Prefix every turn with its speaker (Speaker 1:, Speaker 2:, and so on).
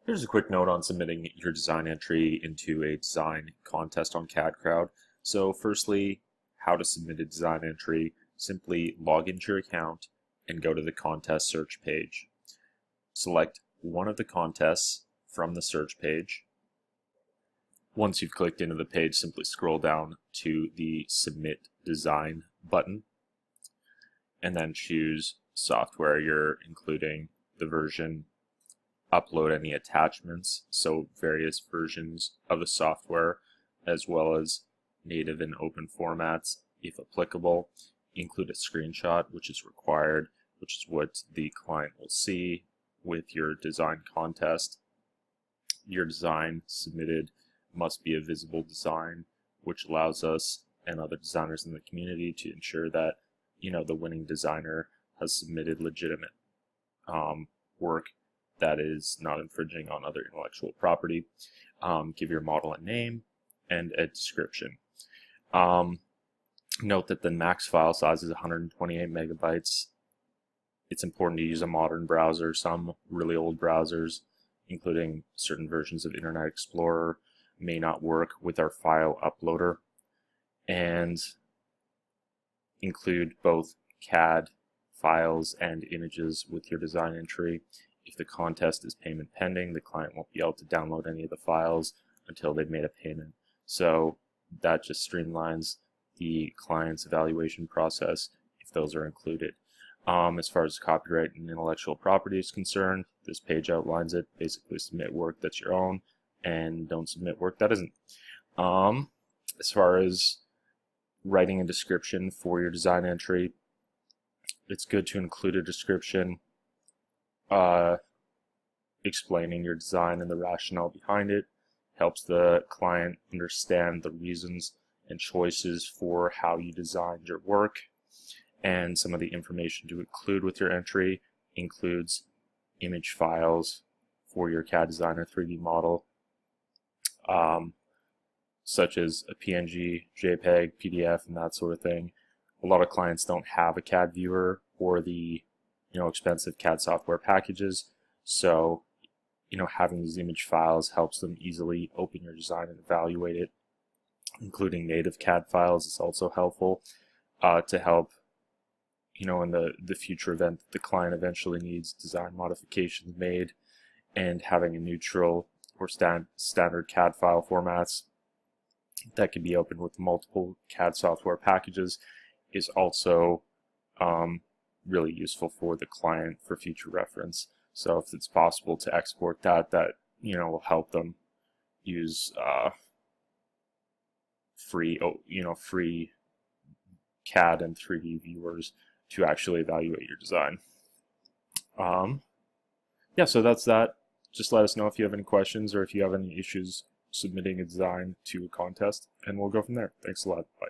Speaker 1: Here's a quick note on submitting your design entry into a design contest on Cad Crowd. So firstly, how to submit a design entry. Simply log into your account and go to the contest search page. Select one of the contests from the search page. Once you've clicked into the page, simply scroll down to the Submit Design button and then choose software you're including, the version, upload any attachments, so various versions of the software as well as native and open formats if applicable. Include a screenshot, which is required, which is what the client will see with your design contest. Your design submitted must be a visible design, which allows us and other designers in the community to ensure that the winning designer has submitted legitimate work that is not infringing on other intellectual property. Give your model a name and a description. Note that the max file size is 128 megabytes. It's important to use a modern browser. Some really old browsers, including certain versions of Internet Explorer, may not work with our file uploader. And include both CAD files and images with your design entry. If the contest is payment pending, the client won't be able to download any of the files until they've made a payment. So that just streamlines the client's evaluation process if those are included. As far as copyright and intellectual property is concerned, this page outlines it. Basically, submit work that's your own and don't submit work that isn't. As far as writing a description for your design entry, it's good to include a description explaining your design and the rationale behind it. Helps the client understand the reasons and choices for how you designed your work. And some of the information to include with your entry includes image files for your CAD Designer 3D model, such as a PNG, JPEG, PDF, and that sort of thing. A lot of clients don't have a CAD viewer or the expensive CAD software packages, so having these image files helps them easily open your design and evaluate it. Including native CAD files is also helpful to help in the future event that the client eventually needs design modifications made. And having a neutral or standard CAD file formats that can be opened with multiple CAD software packages is also really useful for the client for future reference. So if it's possible to export that will help them use free CAD and 3D viewers to actually evaluate your design. Yeah, so that's that. Just let us know if you have any questions or if you have any issues submitting a design to a contest, and we'll go from there. Thanks a lot. Bye.